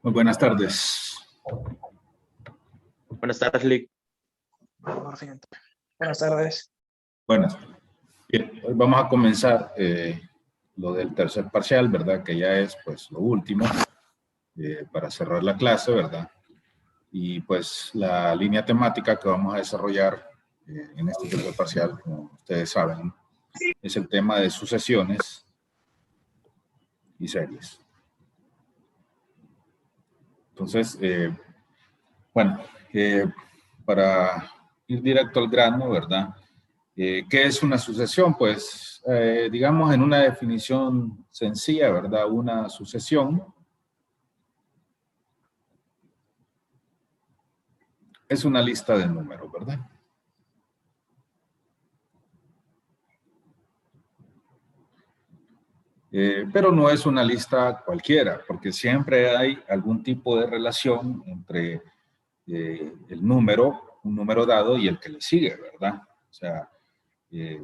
Muy buenas tardes. Buenas tardes, Lick. Buenas tardes. Buenas. Bien, hoy vamos a comenzar lo del tercer parcial, ¿verdad? Que ya es pues lo último para cerrar la clase, ¿verdad? Y pues la línea temática que vamos a desarrollar en este tercer parcial, como ustedes saben, es el tema de sucesiones y series. Entonces, bueno, para ir directo al grano, ¿verdad? ¿Qué es una sucesión? Pues, digamos, en una definición sencilla, ¿verdad? Una sucesión es una lista de números, ¿verdad? Pero no es una lista cualquiera, porque siempre hay algún tipo de relación entre el número, un número dado y el que le sigue, ¿verdad? O sea,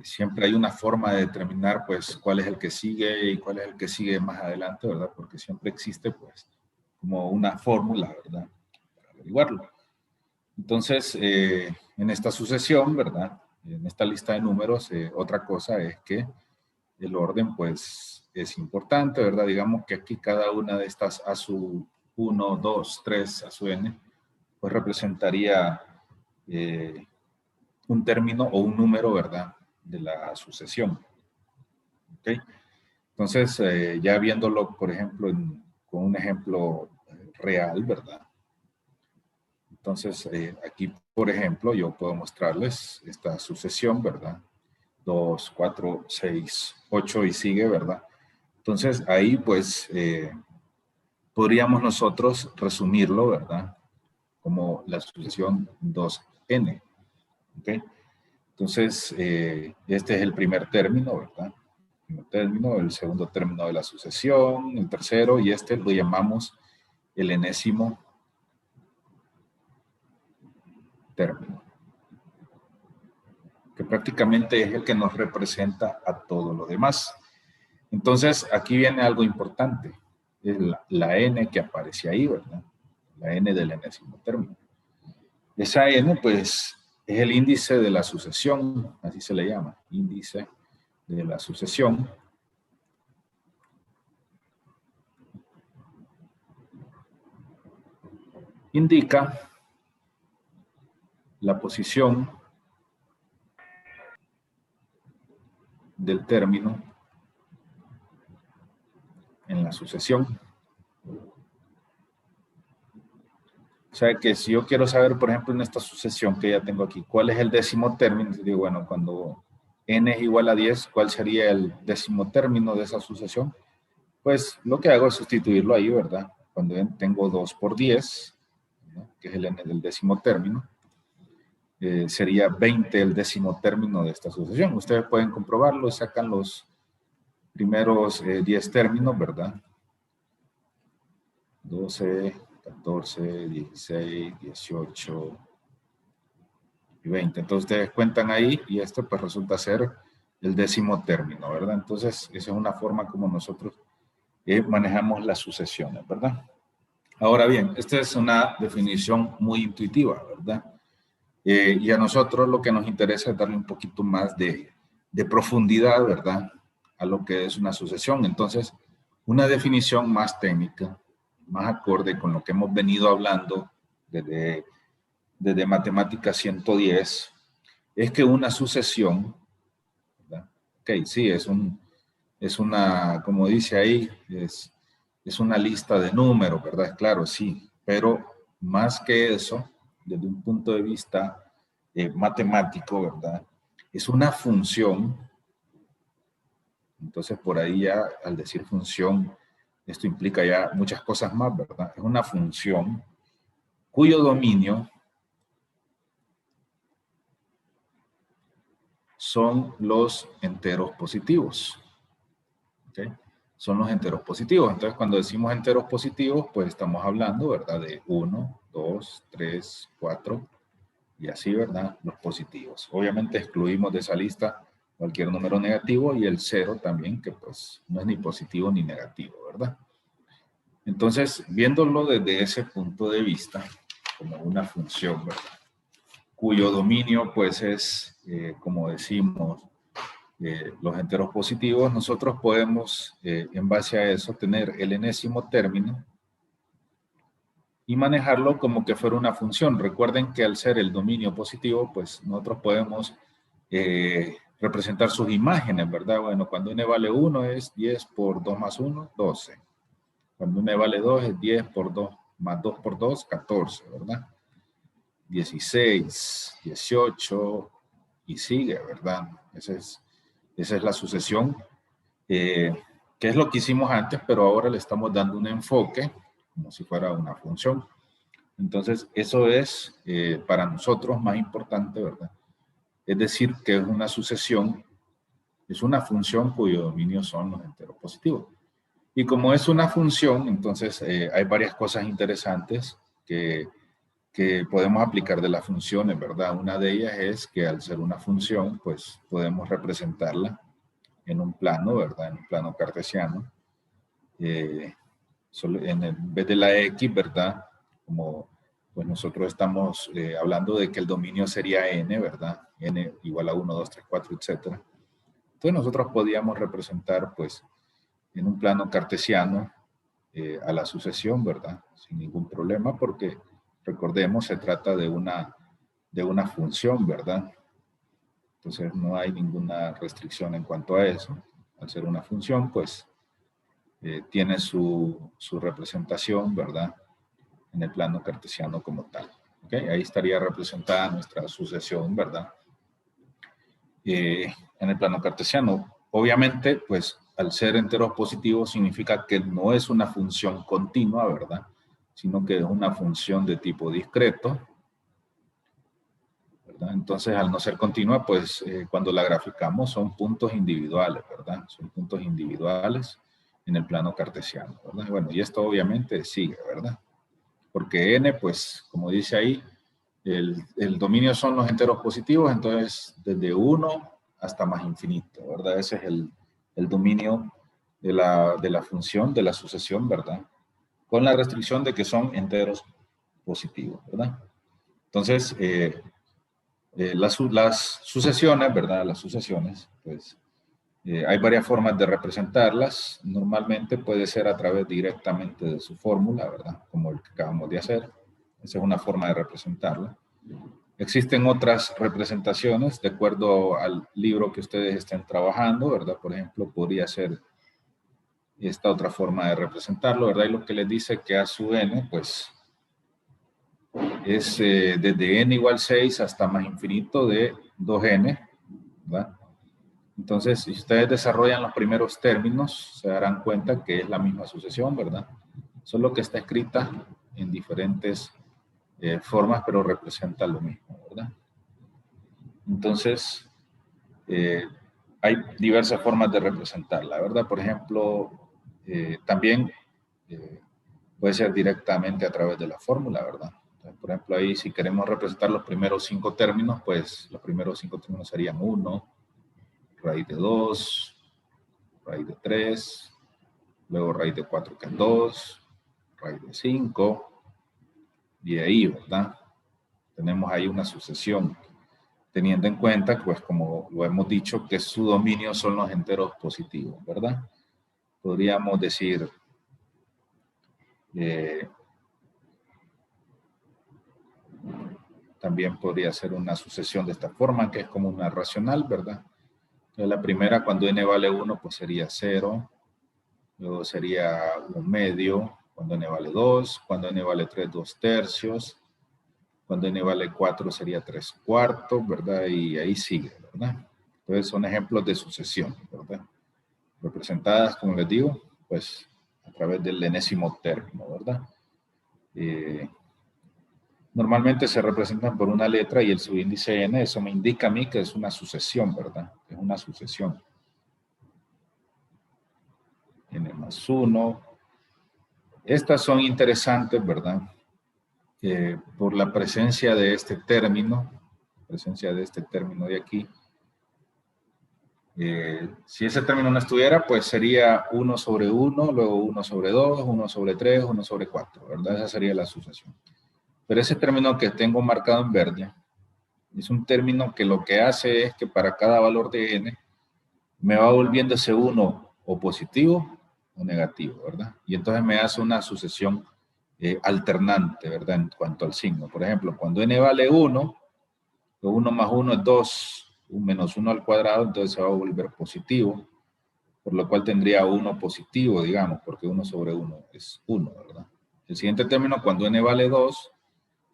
siempre hay una forma de determinar, pues, cuál es el que sigue y cuál es el que sigue más adelante, ¿verdad? Porque siempre existe, pues, como una fórmula, ¿verdad? Para averiguarlo. Entonces, en esta sucesión, ¿verdad? En esta lista de números, otra cosa es que el orden, pues, es importante, ¿verdad? Digamos que aquí cada una de estas a su 1, 2, 3, a su n, pues representaría un término o un número, ¿verdad? De la sucesión. ¿Ok? Entonces, ya viéndolo, por ejemplo, con un ejemplo real, ¿verdad? Entonces, aquí, por ejemplo, yo puedo mostrarles esta sucesión, ¿verdad? 2, 4, 6, 8 y sigue, ¿verdad? Entonces, ahí, pues, podríamos nosotros resumirlo, ¿verdad? Como la sucesión 2n. ¿Ok? Entonces, este es el primer término, ¿verdad? El primer término, el segundo término de la sucesión, el tercero, y este lo llamamos el enésimo término, que prácticamente es el que nos representa a todo lo demás. Entonces, aquí viene algo importante, es la n que aparece ahí, ¿verdad? La n del enésimo término. Esa n, pues, es el índice de la sucesión, así se le llama, índice de la sucesión. Indica la posición del término en la sucesión. O sea que si yo quiero saber, por ejemplo, en esta sucesión que ya tengo aquí, ¿cuál es el décimo término? Digo, bueno, cuando n es igual a 10, ¿cuál sería el décimo término de esa sucesión? Pues lo que hago es sustituirlo ahí, ¿verdad? Cuando tengo 2 por 10, ¿no? Que es el n del décimo término, sería 20 el décimo término de esta sucesión. Ustedes pueden comprobarlo, sacan los primeros 10 términos, ¿verdad? 12, 14, 16, 18 y 20. Entonces ustedes cuentan ahí y esto pues resulta ser el décimo término, ¿verdad? Entonces esa es una forma como nosotros manejamos las sucesiones, ¿verdad? Ahora bien, esta es una definición muy intuitiva, ¿verdad? Y a nosotros lo que nos interesa es darle un poquito más de profundidad, ¿verdad? A lo que es una sucesión. Entonces, una definición más técnica, más acorde con lo que hemos venido hablando desde Matemática 110, es que una sucesión, ¿verdad? Ok, sí, es una, como dice ahí, es una lista de números, ¿verdad? Claro, sí, pero más que eso, desde un punto de vista matemático, ¿verdad? Es una función. Entonces, por ahí ya, al decir función, esto implica ya muchas cosas más, ¿verdad? Es una función cuyo dominio son los enteros positivos. ¿Okay? Son los enteros positivos. Entonces, cuando decimos enteros positivos, pues estamos hablando, ¿verdad? De 1, 2, 3, 4 y así, ¿verdad? Los positivos. Obviamente excluimos de esa lista cualquier número negativo y el 0 también, que pues no es ni positivo ni negativo, ¿verdad? Entonces, viéndolo desde ese punto de vista, como una función, ¿verdad? Cuyo dominio, pues, es, como decimos, los enteros positivos, nosotros podemos, en base a eso, tener el enésimo término y manejarlo como que fuera una función. Recuerden que al ser el dominio positivo, pues nosotros podemos representar sus imágenes, ¿verdad? Bueno, cuando n vale 1 es 10 por 2 más 1, 12. Cuando n vale 2 es 10 por 2 más 2 por 2, 14, ¿verdad? 16, 18 y sigue, ¿verdad? Esa es la sucesión, que es lo que hicimos antes, pero ahora le estamos dando un enfoque como si fuera una función. Entonces, eso es para nosotros más importante, ¿verdad? Es decir, que es una sucesión, es una función cuyo dominio son los enteros positivos. Y como es una función, entonces hay varias cosas interesantes que podemos aplicar de las funciones, ¿verdad? Una de ellas es que al ser una función, pues podemos representarla en un plano, ¿verdad? En un plano cartesiano. En vez de la X, ¿verdad? Como pues nosotros estamos hablando de que el dominio sería n, ¿verdad? N igual a 1, 2, 3, 4, etc. Entonces nosotros podíamos representar, pues, en un plano cartesiano a la sucesión, ¿verdad? Sin ningún problema, porque recordemos, se trata de una función, ¿verdad? Entonces no hay ninguna restricción en cuanto a eso. Al ser una función, pues tiene su representación, ¿verdad? En el plano cartesiano como tal. ¿Okay? Ahí estaría representada nuestra sucesión, ¿verdad? En el plano cartesiano. Obviamente, pues al ser enteros positivos significa que no es una función continua, ¿verdad? Sino que es una función de tipo discreto, ¿verdad? Entonces, al no ser continua, pues cuando la graficamos son puntos individuales, ¿verdad? Son puntos individuales en el plano cartesiano, ¿verdad? Bueno, y esto obviamente sigue, ¿verdad? Porque n, pues, como dice ahí, el dominio son los enteros positivos, entonces desde 1 hasta más infinito, ¿verdad? Ese es el dominio de la función, de la sucesión, ¿verdad? Con la restricción de que son enteros positivos, ¿verdad? Entonces, las sucesiones, ¿verdad? Las sucesiones, pues, hay varias formas de representarlas. Normalmente puede ser a través directamente de su fórmula, ¿verdad? Como el que acabamos de hacer. Esa es una forma de representarla. Existen otras representaciones de acuerdo al libro que ustedes estén trabajando, ¿verdad? Por ejemplo, podría ser esta otra forma de representarlo, ¿verdad? Y lo que les dice que a sub n, pues, es desde n igual 6 hasta más infinito de 2n, ¿verdad? Entonces, si ustedes desarrollan los primeros términos, se darán cuenta que es la misma sucesión, ¿verdad? Solo que está escrita en diferentes formas, pero representa lo mismo, ¿verdad? Entonces, hay diversas formas de representarla, ¿verdad? Por ejemplo, también puede ser directamente a través de la fórmula, ¿verdad? Entonces, por ejemplo, ahí si queremos representar los primeros 5 términos, pues los primeros 5 términos serían 1, raíz de 2, raíz de 3, luego raíz de 4 que es 2, raíz de 5, y ahí, ¿verdad? Tenemos ahí una sucesión, teniendo en cuenta, pues como lo hemos dicho, que su dominio son los enteros positivos, ¿verdad? Podríamos decir, también podría ser una sucesión de esta forma, que es como una racional, ¿verdad? Entonces, la primera, cuando n vale 1, pues sería 0, luego sería 1 medio, cuando n vale 2, cuando n vale 3, 2 tercios, cuando n vale 4 sería 3 cuartos, ¿verdad? Y ahí sigue, ¿verdad? Entonces son ejemplos de sucesión, ¿verdad? Representadas, como les digo, pues a través del enésimo término, ¿verdad? Normalmente se representan por una letra y el subíndice n, eso me indica a mí que es una sucesión, ¿verdad? Es una sucesión. N más 1. Estas son interesantes, ¿verdad? Por la presencia de este término de aquí, Si ese término no estuviera, pues sería 1 sobre 1, luego 1 sobre 2, 1 sobre 3, 1 sobre 4, ¿verdad? Esa sería la sucesión. Pero ese término que tengo marcado en verde es un término que lo que hace es que para cada valor de n me va volviendo ese 1 o positivo o negativo, ¿verdad? Y entonces me hace una sucesión alternante, ¿verdad? En cuanto al signo. Por ejemplo, cuando n vale 1, 1 más 1 es 2, un menos 1 al cuadrado, entonces se va a volver positivo, por lo cual tendría 1 positivo, digamos, porque 1 sobre 1 es 1, ¿verdad? El siguiente término, cuando n vale 2,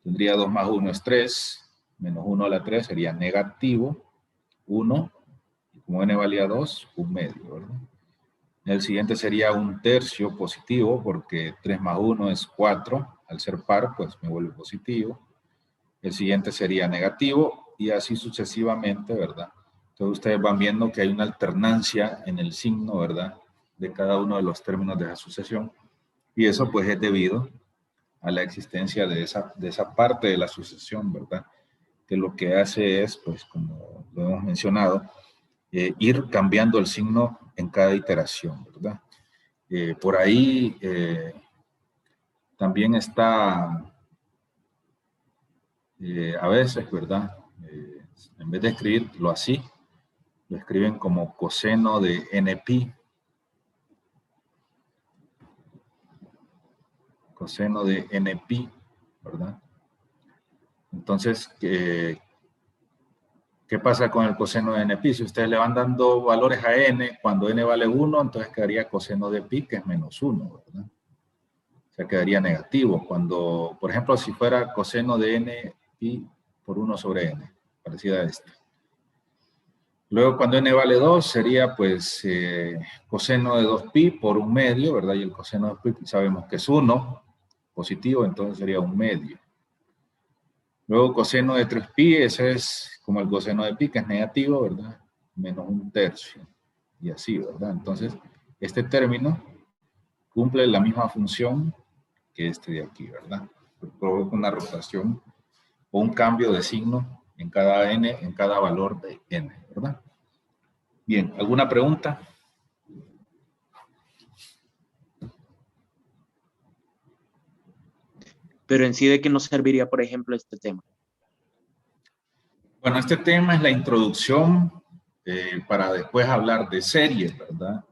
tendría 2 más 1 es 3, menos 1 a la 3 sería negativo, 1, y como n valía 2, un medio, ¿verdad? El siguiente sería un tercio positivo, porque 3 más 1 es 4, al ser par, pues me vuelve positivo. El siguiente sería negativo, y así sucesivamente, ¿verdad? Entonces ustedes van viendo que hay una alternancia en el signo, ¿verdad? De cada uno de los términos de esa sucesión, y eso pues es debido a la existencia de esa parte de la sucesión, ¿verdad? Que lo que hace es, pues como lo hemos mencionado, ir cambiando el signo en cada iteración, ¿verdad? Por ahí también está, a veces, ¿verdad? En vez de escribirlo así, lo escriben como coseno de npi, coseno de npi, ¿verdad? Entonces, ¿qué pasa con el coseno de npi? Si ustedes le van dando valores a n, cuando n vale 1, entonces quedaría coseno de pi, que es menos 1, ¿verdad? O sea, quedaría negativo. Cuando, por ejemplo, si fuera coseno de n pi por 1 sobre n, parecida a esta. Luego, cuando n vale 2, sería pues coseno de 2pi por un medio, ¿verdad? Y el coseno de 2pi sabemos que es 1, positivo, entonces sería un medio. Luego, coseno de 3pi, ese es como el coseno de pi, que es negativo, ¿verdad? Menos un tercio. Y así, ¿verdad? Entonces, este término cumple la misma función que este de aquí, ¿verdad? Provoca una rotación o un cambio de signo en cada n, en cada valor de n, ¿verdad? Bien, ¿alguna pregunta? Pero en sí, ¿de qué nos serviría, por ejemplo, este tema? Bueno, este tema es la introducción para después hablar de series, ¿verdad?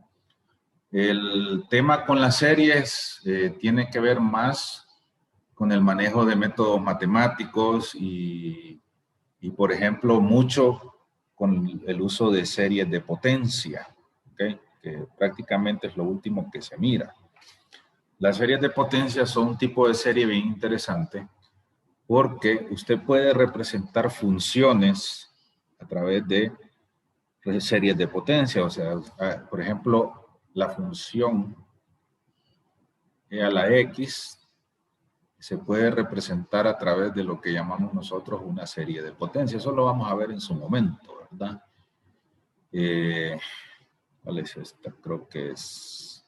El tema con las series tiene que ver más con el manejo de métodos matemáticos y por ejemplo, mucho con el uso de series de potencia, ¿okay? Que prácticamente es lo último que se mira. Las series de potencia son un tipo de serie bien interesante porque usted puede representar funciones a través de series de potencia. O sea, por ejemplo, la función e a la x se puede representar a través de lo que llamamos nosotros una serie de potencia. Eso lo vamos a ver en su momento, ¿verdad? ¿Cuál es esta? Creo que es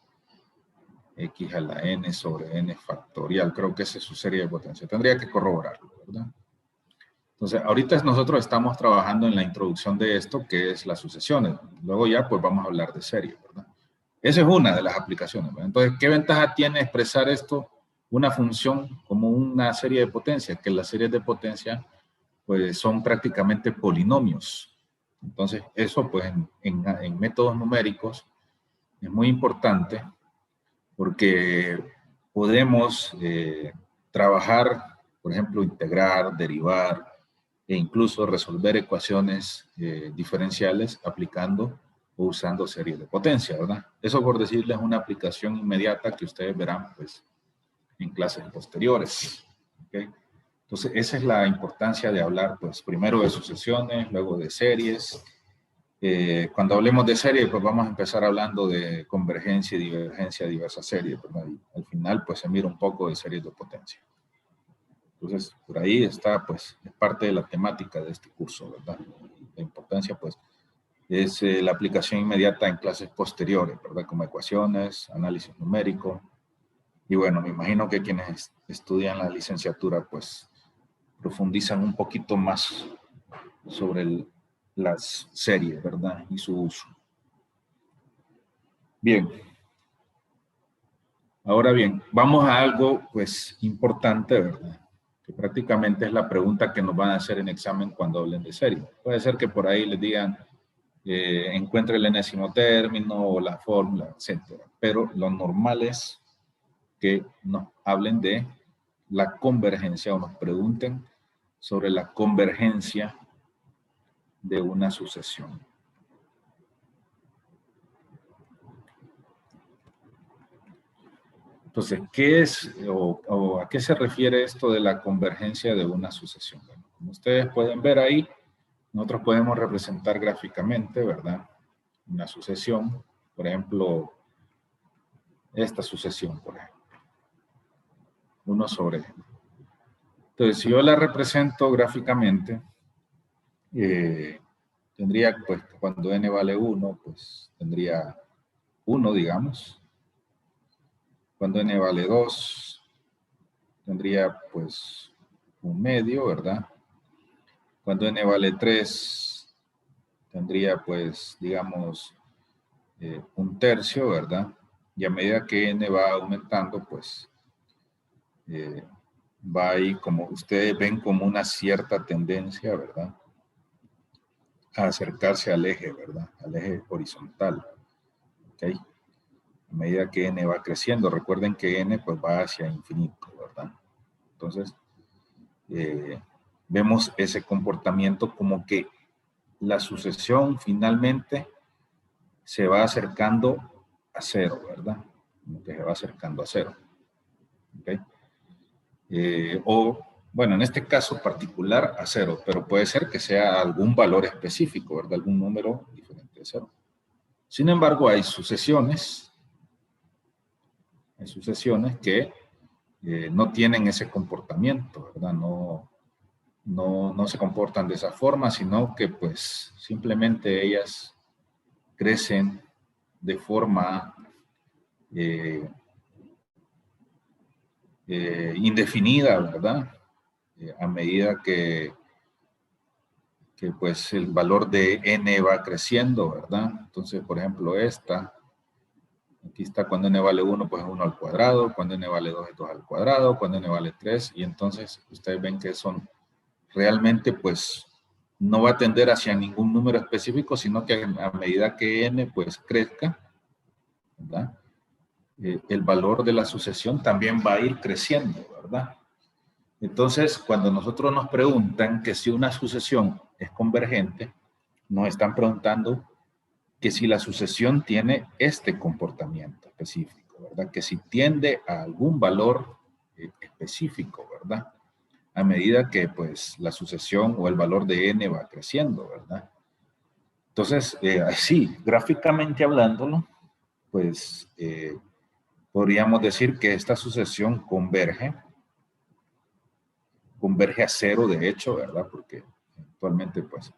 x a la n sobre n factorial. Creo que esa es su serie de potencia. Tendría que corroborarlo, ¿verdad? Entonces, ahorita nosotros estamos trabajando en la introducción de esto, que es las sucesiones. Luego ya, pues vamos a hablar de series, ¿verdad? Esa es una de las aplicaciones, ¿verdad? Entonces, ¿qué ventaja tiene expresar esto, una función, como una serie de potencia? Que las series de potencia, pues, son prácticamente polinomios. Entonces, eso, pues, en métodos numéricos es muy importante porque podemos trabajar, por ejemplo, integrar, derivar e incluso resolver ecuaciones diferenciales aplicando o usando series de potencia, ¿verdad? Eso por decirles una aplicación inmediata que ustedes verán, pues, en clases posteriores, ¿okay? Entonces, esa es la importancia de hablar, pues, primero de sucesiones, luego de series. Cuando hablemos de series, pues vamos a empezar hablando de convergencia y divergencia de diversas series, ¿verdad? Y al final, pues, se mira un poco de series de potencia. Entonces, por ahí está, pues, es parte de la temática de este curso, ¿verdad? La importancia, pues, es la aplicación inmediata en clases posteriores, ¿verdad? Como ecuaciones, análisis numérico. Y bueno, me imagino que quienes estudian la licenciatura, pues, profundizan un poquito más sobre las series, ¿verdad? Y su uso. Bien. Ahora bien, vamos a algo, pues, importante, ¿verdad? Que prácticamente es la pregunta que nos van a hacer en examen cuando hablen de serie. Puede ser que por ahí les digan, encuentre el enésimo término o la fórmula, etcétera. Pero lo normal es que nos hablen de la convergencia o nos pregunten sobre la convergencia de una sucesión. Entonces, ¿qué es o a qué se refiere esto de la convergencia de una sucesión? Bueno, como ustedes pueden ver ahí, nosotros podemos representar gráficamente, ¿verdad? Una sucesión, por ejemplo, esta sucesión, por ejemplo. 1 sobre n. Entonces, si yo la represento gráficamente, tendría, pues, cuando n vale 1, pues, tendría 1, digamos. Cuando n vale 2, tendría, pues, 1/2, ¿verdad? Cuando n vale 3, tendría, pues, digamos, 1/3, ¿verdad? Y a medida que n va aumentando, pues, va ahí, como ustedes ven, como una cierta tendencia, ¿verdad? A acercarse al eje, ¿verdad? Al eje horizontal, ¿ok? A medida que n va creciendo, recuerden que n, pues, va hacia infinito, ¿verdad? Entonces, vemos ese comportamiento como que la sucesión finalmente se va acercando a 0, ¿verdad? Como que se va acercando a 0. ¿Okay? O, bueno, en este caso particular a 0, pero puede ser que sea algún valor específico, ¿verdad? Algún número diferente de 0. Sin embargo, hay sucesiones que no tienen ese comportamiento, ¿verdad? No se comportan de esa forma, sino que pues simplemente ellas crecen de forma indefinida, ¿verdad? A medida que pues el valor de n va creciendo, ¿verdad? Entonces, por ejemplo, aquí está cuando n vale 1, pues 1 al cuadrado, cuando n vale 2 es 2 al cuadrado, cuando n vale 3, y entonces ustedes ven que son realmente, pues, no va a tender hacia ningún número específico, sino que a medida que n, pues, crezca, ¿verdad? El valor de la sucesión también va a ir creciendo, ¿verdad? Entonces, cuando nosotros nos preguntan que si una sucesión es convergente, nos están preguntando que si la sucesión tiene este comportamiento específico, ¿verdad? Que si tiende a algún valor específico, ¿verdad? A medida que, pues, la sucesión o el valor de n va creciendo, ¿verdad? Entonces, así, gráficamente hablándolo, pues, podríamos decir que esta sucesión converge a 0, de hecho, ¿verdad? Porque actualmente, pues,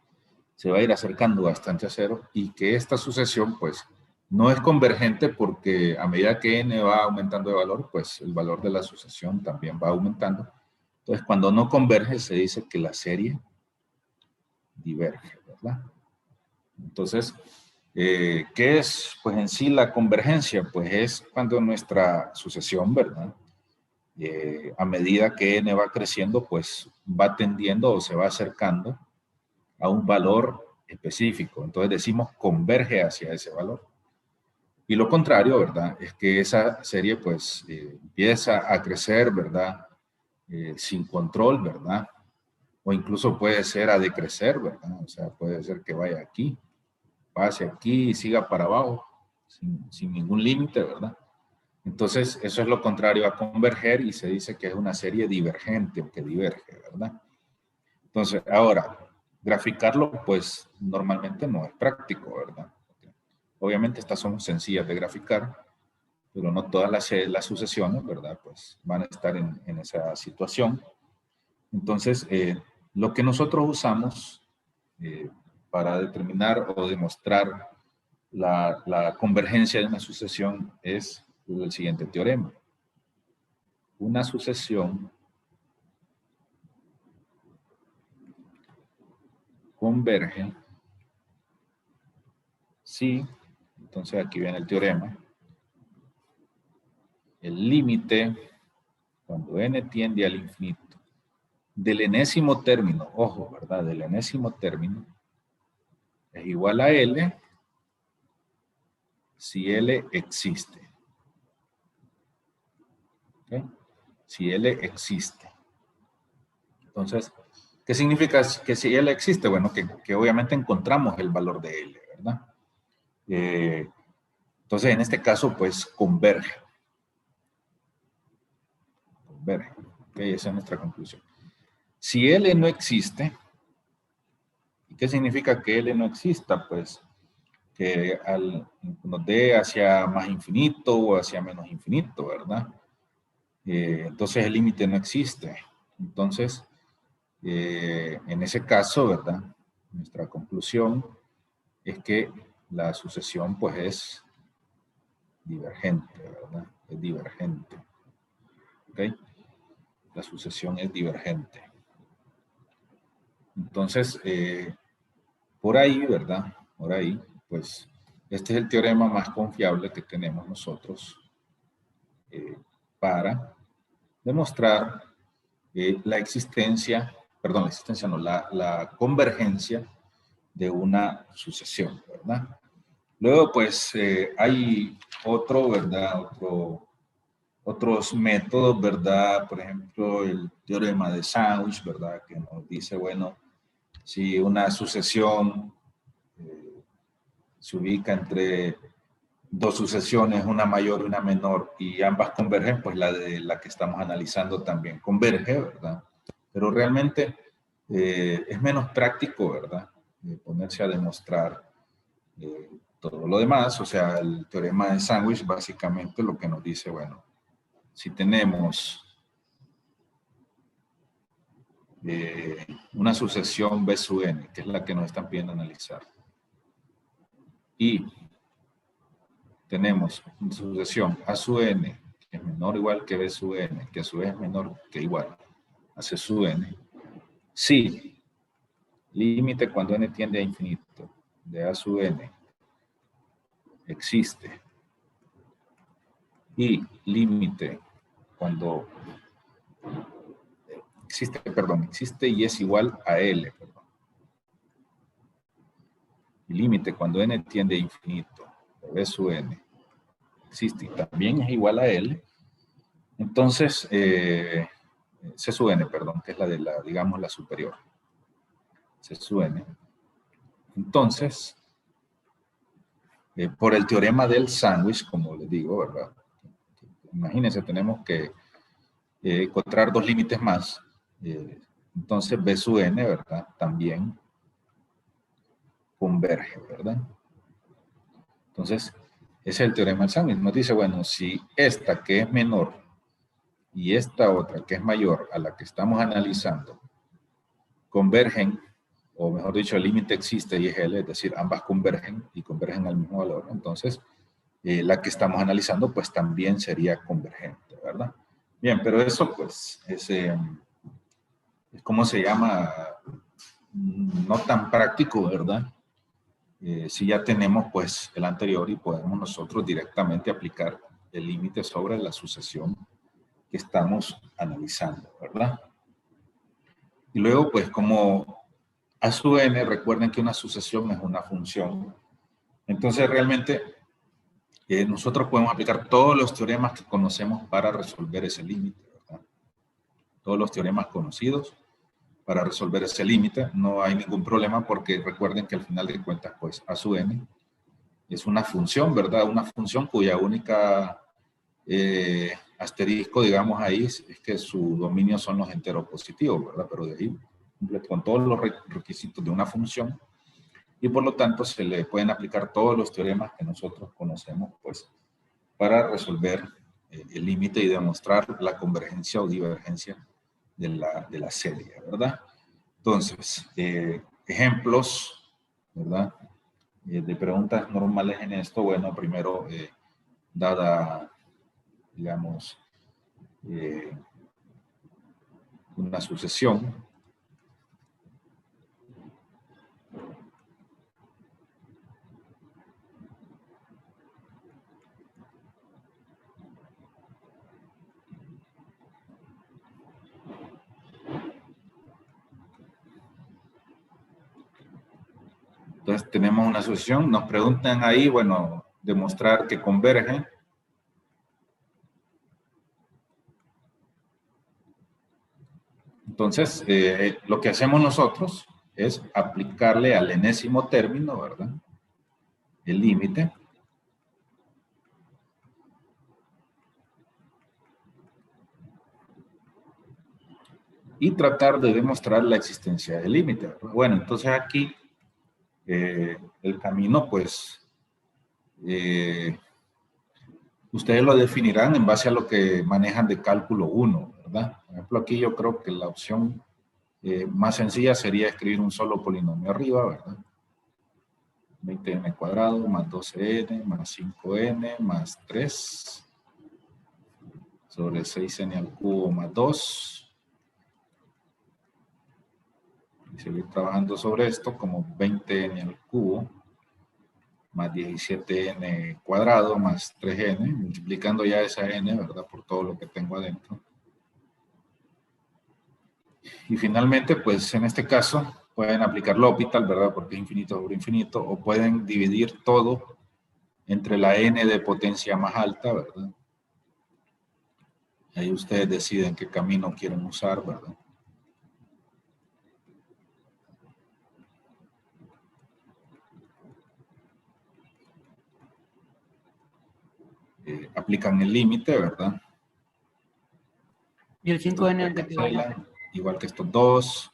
se va a ir acercando bastante a 0, y que esta sucesión, pues, no es convergente porque a medida que n va aumentando de valor, pues el valor de la sucesión también va aumentando. Entonces, cuando no converge, se dice que la serie diverge, ¿verdad? Entonces, ¿qué es, pues, en sí la convergencia? Pues es cuando nuestra sucesión, ¿verdad? A medida que n va creciendo, pues va tendiendo o se va acercando a un valor específico. Entonces decimos converge hacia ese valor. Y lo contrario, ¿verdad? Es que esa serie, pues, empieza a crecer, ¿verdad? Sin control, ¿verdad? O incluso puede ser a decrecer, ¿verdad? O sea, puede ser que vaya aquí, pase aquí y siga para abajo, sin ningún límite, ¿verdad? Entonces, eso es lo contrario a converger, y se dice que es una serie divergente o que diverge, ¿verdad? Entonces, ahora, graficarlo, pues, normalmente no es práctico, ¿verdad? Obviamente estas son sencillas de graficar, pero no todas las sucesiones, ¿verdad? Pues van a estar en esa situación. Entonces, lo que nosotros usamos para determinar o demostrar la convergencia de una sucesión es el siguiente teorema. Una sucesión converge si, entonces aquí viene el teorema, el límite, cuando n tiende al infinito, del enésimo término, ojo, ¿verdad? Del enésimo término, es igual a L si L existe. ¿Okay? Si L existe. Entonces, ¿qué significa que si L existe? Bueno, que obviamente encontramos el valor de L, ¿verdad? Entonces, en este caso, pues, converge. Converge. ¿Ok? Esa es nuestra conclusión. Si L no existe, ¿y qué significa que L no exista? Pues, que nos dé hacia más infinito o hacia menos infinito, ¿verdad? Entonces, el límite no existe. Entonces, en ese caso, ¿verdad? Nuestra conclusión es que la sucesión, pues, es divergente, ¿verdad? Es divergente. ¿Ok? La sucesión es divergente. Entonces, por ahí, ¿verdad? Por ahí, pues, este es el teorema más confiable que tenemos nosotros para demostrar la existencia, perdón, la existencia no, la convergencia de una sucesión, ¿verdad? Luego, pues, hay otro, ¿verdad? Otros métodos, ¿verdad? Por ejemplo, el teorema de Sandwich, ¿verdad? Que nos dice, bueno, si una sucesión se ubica entre dos sucesiones, una mayor y una menor, y ambas convergen, pues la de la que estamos analizando también converge, ¿verdad? Pero realmente es menos práctico, ¿verdad? Ponerse a demostrar todo lo demás, o sea, el teorema de Sandwich básicamente lo que nos dice, bueno, si tenemos una sucesión B sub n, que es la que nos están pidiendo analizar, y tenemos una sucesión A sub n, que es menor o igual que B sub n, que a su vez es menor que igual a C sub n, si límite cuando n tiende a infinito de A sub n existe y límite cuando existe y es igual a L, perdón. Y límite cuando n tiende a infinito de B sub n existe y también es igual a L, entonces C sub n, perdón, que es la de la, digamos, la superior. C sub n. Entonces, por el teorema del sándwich, como les digo, ¿verdad? Imagínense, tenemos que encontrar dos límites más. Entonces, B sub n, ¿verdad? También converge, ¿verdad? Entonces, ese es el teorema del sándwich. Nos dice, bueno, si esta que es menor y esta otra que es mayor a la que estamos analizando convergen, o mejor dicho, el límite existe y es L, es decir, ambas convergen y convergen al mismo valor, entonces la que estamos analizando pues también sería convergente, ¿verdad? Bien, pero eso pues es ¿cómo se llama? No tan práctico, ¿verdad? Si ya tenemos pues el anterior y podemos nosotros directamente aplicar el límite sobre la sucesión que estamos analizando, ¿verdad? Y luego pues como A sub n, recuerden que una sucesión es una función. Entonces, realmente, nosotros podemos aplicar todos los teoremas que conocemos para resolver ese límite, ¿verdad? Todos los teoremas conocidos para resolver ese límite. No hay ningún problema porque recuerden que al final de cuentas, pues, A sub n es una función, ¿verdad? Una función cuya única asterisco, digamos, ahí es que su dominio son los enteros positivos, ¿verdad? Pero de ahí cumple con todos los requisitos de una función y por lo tanto se le pueden aplicar todos los teoremas que nosotros conocemos, pues, para resolver el límite y demostrar la convergencia o divergencia de la serie, ¿verdad? Entonces, ejemplos, ¿verdad? De preguntas normales en esto, bueno, primero, dada, digamos, una sucesión, Entonces tenemos una asociación, nos preguntan ahí, bueno, demostrar que converge. Entonces, lo que hacemos nosotros es aplicarle al enésimo término, ¿verdad? El límite. Y tratar de demostrar la existencia del límite, ¿verdad? Bueno, entonces aquí el camino, pues, ustedes lo definirán en base a lo que manejan de cálculo 1, ¿verdad? Por ejemplo, aquí yo creo que la opción más sencilla sería escribir un solo polinomio arriba, ¿verdad? 20n cuadrado más 12n más 5n más 3 sobre 6n al cubo más 2. Y seguir trabajando sobre esto como 20n al cubo más 17n cuadrado más 3n, multiplicando ya esa n, ¿verdad? Por todo lo que tengo adentro. Y finalmente, pues en este caso, pueden aplicar L'Hopital, ¿verdad? Porque es infinito sobre infinito, o pueden dividir todo entre la n de potencia más alta, ¿verdad? Ahí ustedes deciden qué camino quieren usar, ¿verdad? Aplican el límite, ¿verdad? Y el 5n al que te vaya. Igual que estos dos.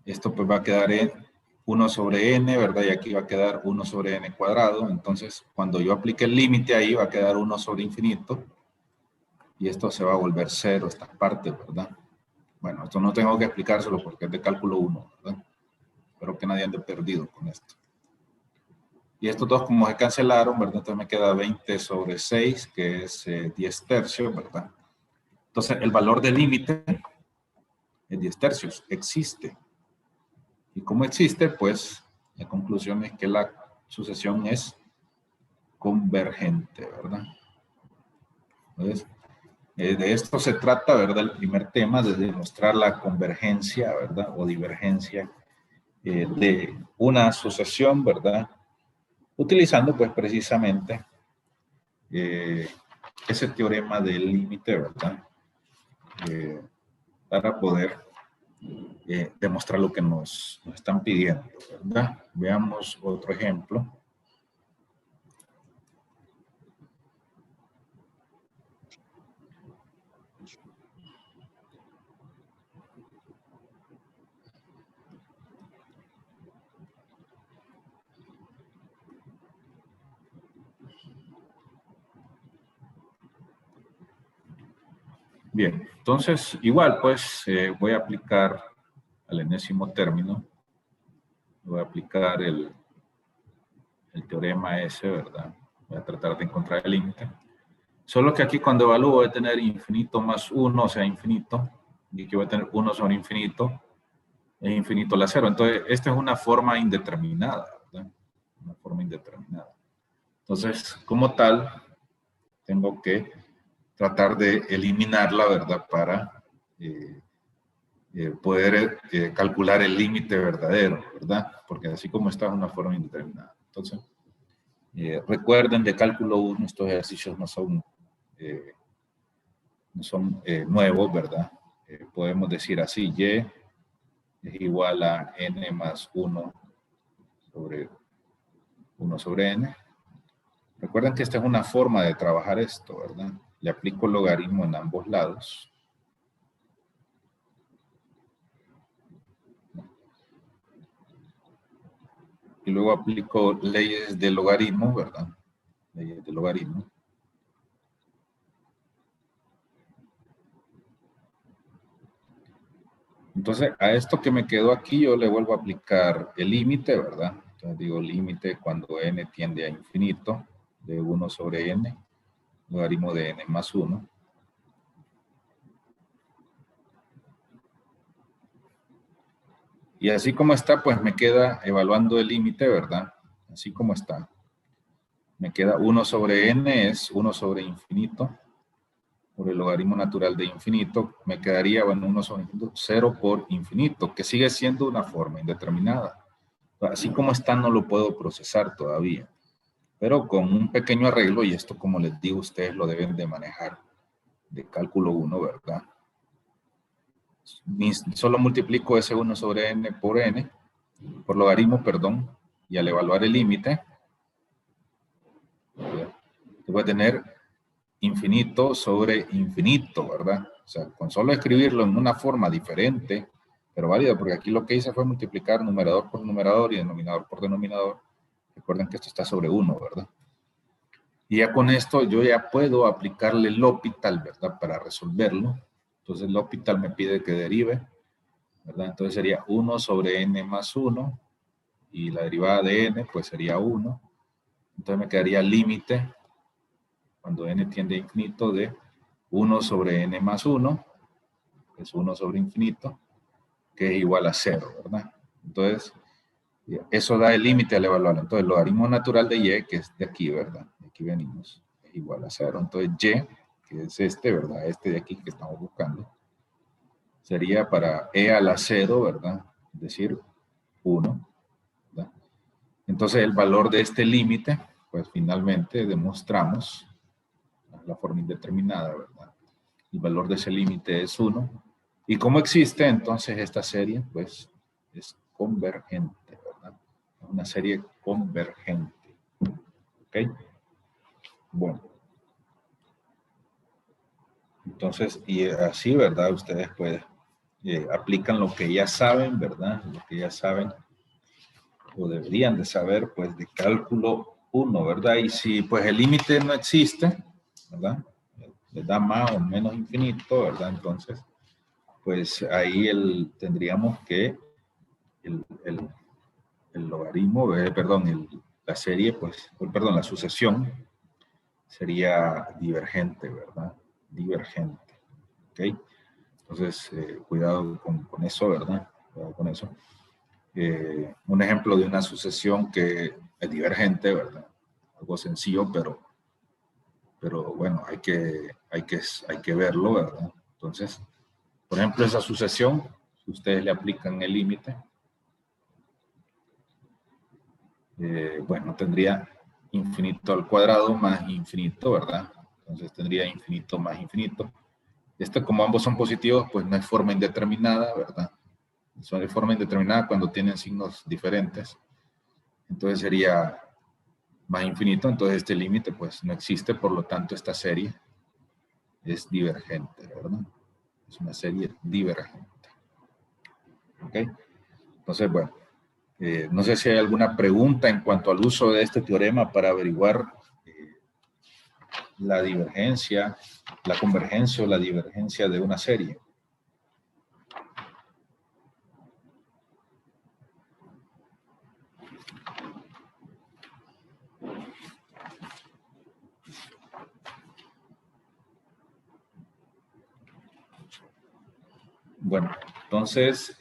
Esto pues va a quedar en 1 sobre n, ¿verdad? Y aquí va a quedar 1 sobre n cuadrado. Entonces, cuando yo aplique el límite ahí, va a quedar 1 sobre infinito. Y esto se va a volver 0, esta parte, ¿verdad? Bueno, esto no tengo que explicárselo porque es de cálculo 1, ¿verdad? Espero que nadie ande perdido con esto. Y estos dos como se cancelaron, ¿verdad? Entonces me queda 20 sobre 6, que es 10 tercios, ¿verdad? Entonces, el valor del límite es 10 tercios. Existe. Y como existe, pues, la conclusión es que la sucesión es convergente, ¿verdad? Entonces, de esto se trata, ¿verdad? El primer tema, de demostrar la convergencia, ¿verdad? O divergencia de una sucesión, ¿verdad? Utilizando, pues, precisamente ese teorema del límite, ¿verdad? Para poder demostrar lo que nos están pidiendo, ¿verdad? Veamos otro ejemplo. Bien, entonces igual pues voy a aplicar al enésimo término, voy a aplicar el teorema ese, ¿verdad? Voy a tratar de encontrar el límite. Solo que aquí cuando evalúo voy a tener infinito más 1, o sea, infinito, y aquí voy a tener 1 sobre infinito, es infinito la 0. Entonces, esta es una forma indeterminada, ¿verdad? Una forma indeterminada. Entonces, como tal, tengo que tratar de eliminarla, ¿verdad? Para poder calcular el límite verdadero, ¿verdad? Porque así como está es una forma indeterminada. Entonces, recuerden, de cálculo 1, estos ejercicios no son nuevos, ¿verdad? Podemos decir así, y es igual a n más 1 sobre n. Recuerden que esta es una forma de trabajar esto, ¿verdad? Le aplico logaritmo en ambos lados. Y luego aplico leyes de logaritmo, ¿verdad? Leyes de logaritmo. Entonces, a esto que me quedó aquí, yo le vuelvo a aplicar el límite, ¿verdad? Entonces digo límite cuando n tiende a infinito, de 1 sobre n, logaritmo de n más 1. Y así como está, pues me queda evaluando el límite, ¿verdad? Así como está. Me queda 1 sobre n es 1 sobre infinito. Por el logaritmo natural de infinito, me quedaría, bueno, 1 sobre infinito, 0 por infinito, que sigue siendo una forma indeterminada. Así como está, no lo puedo procesar todavía. Pero con un pequeño arreglo, y esto, como les digo, ustedes lo deben de manejar de cálculo 1, ¿verdad? Solo multiplico S1 sobre N por N, por logaritmo, perdón, y al evaluar el límite, voy a tener infinito sobre infinito, ¿verdad? O sea, con solo escribirlo en una forma diferente, pero válida, porque aquí lo que hice fue multiplicar numerador por numerador y denominador por denominador. Recuerden que esto está sobre 1, ¿verdad? Y ya con esto yo ya puedo aplicarle el L'Hopital, ¿verdad? Para resolverlo. Entonces el L'Hopital me pide que derive, ¿verdad? Entonces sería 1 sobre n más 1 y la derivada de n pues sería 1. Entonces me quedaría el límite cuando n tiende a infinito de 1 sobre n más 1, que es 1 sobre infinito, que es igual a 0, ¿verdad? Entonces eso da el límite al evaluarlo. Entonces el logaritmo natural de y, que es de aquí, ¿verdad? De aquí venimos, es igual a 0. Entonces y, que es este, ¿verdad? Este de aquí que estamos buscando, sería para e a la 0, ¿verdad? Es decir, 1, ¿verdad? Entonces el valor de este límite, pues finalmente demostramos la forma indeterminada, ¿verdad? El valor de ese límite es 1. Y como existe, entonces esta serie, pues, es convergente, ¿verdad? Es una serie convergente. ¿Ok? Bueno. Entonces, y así, ¿verdad? Ustedes pues aplican lo que ya saben, ¿verdad? Lo que ya saben o deberían de saber, pues, de cálculo 1, ¿verdad? Y si, pues, el límite no existe, ¿verdad? Le da más o menos infinito, ¿verdad? Entonces, pues, ahí tendríamos que el logaritmo, perdón, la serie, pues, perdón, la sucesión sería divergente, ¿verdad? Divergente, ¿ok? Entonces, cuidado con eso, ¿verdad? Cuidado con eso. Un ejemplo de una sucesión que es divergente, ¿verdad? Algo sencillo, pero bueno, hay que verlo, ¿verdad? Entonces, por ejemplo, esa sucesión, si ustedes le aplican el límite, bueno, tendría infinito al cuadrado más infinito, ¿verdad? Entonces tendría infinito más infinito. Esto, como ambos son positivos, pues no es forma indeterminada, ¿verdad? Son de forma indeterminada cuando tienen signos diferentes. Entonces sería más infinito, entonces este límite pues no existe, por lo tanto esta serie es divergente, ¿verdad? Es una serie divergente. ¿Ok? Entonces, bueno, no sé si hay alguna pregunta en cuanto al uso de este teorema para averiguar la divergencia, la convergencia o la divergencia de una serie. Bueno, entonces,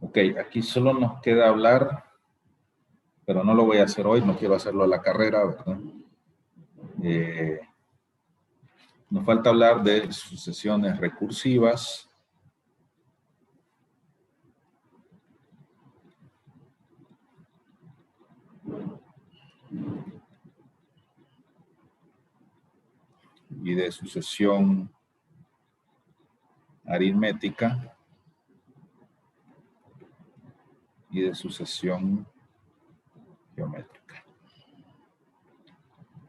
ok, aquí solo nos queda hablar, pero no lo voy a hacer hoy, no quiero hacerlo a la carrera, ¿verdad? Nos falta hablar de sucesiones recursivas. Y de sucesión aritmética. Y de sucesión geométrica.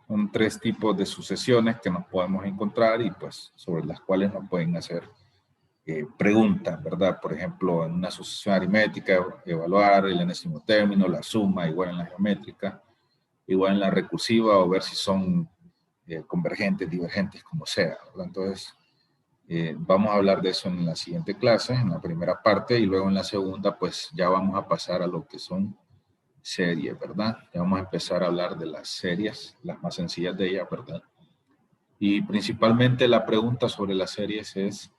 Son 3 tipos de sucesiones que nos podemos encontrar y pues sobre las cuales nos pueden hacer preguntas, ¿verdad? Por ejemplo, en una sucesión aritmética, evaluar el enésimo término, la suma, igual en la geométrica, igual en la recursiva, o ver si son convergentes, divergentes, como sea, ¿verdad? Entonces, vamos a hablar de eso en la siguiente clase, en la primera parte, y luego en la segunda, pues ya vamos a pasar a lo que son series, ¿verdad? Ya vamos a empezar a hablar de las series, las más sencillas de ellas, ¿verdad? Y principalmente la pregunta sobre las series es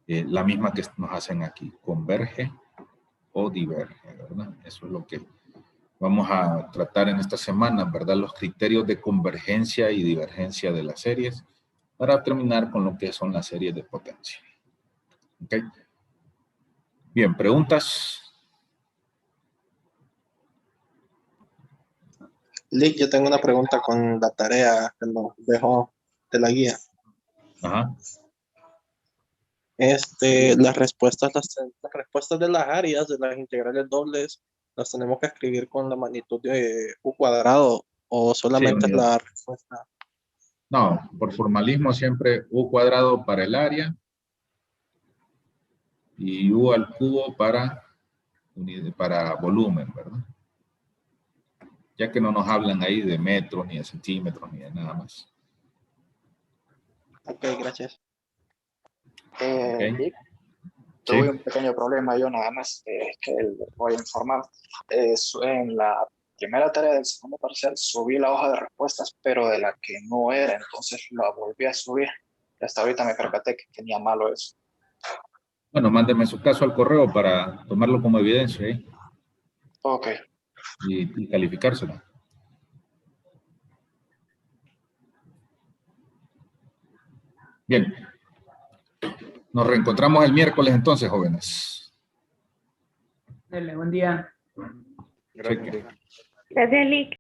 la misma que nos hacen aquí, ¿converge o diverge, ¿verdad? Eso es lo que vamos a tratar en esta semana, ¿verdad? Los criterios de convergencia y divergencia de las series para terminar con lo que son las series de potencia. ¿Ok? Bien, ¿preguntas? Lick, yo tengo una pregunta con la tarea que nos dejó de la guía. Ajá. Las respuestas de las áreas de las integrales dobles las tenemos que escribir con la magnitud de u cuadrado o solamente es Sí, la respuesta. no, por formalismo siempre u cuadrado para el área y u al cubo para volumen, ¿verdad? Ya que no nos hablan ahí de metros, ni de centímetros, ni de nada más. Ok, gracias. ¿Ok? Vic, Sí. tuve un pequeño problema yo nada más, que voy a informar. En la primera tarea del segundo parcial subí la hoja de respuestas, pero de la que no era, entonces la volví a subir. Hasta ahorita me percaté que tenía malo eso. Bueno, mándeme su caso al correo para tomarlo como evidencia ¿eh? Ok. y calificárselo. Bien. Nos reencontramos el miércoles entonces, jóvenes. Dale, buen día. Cheque. Gracias, Lick.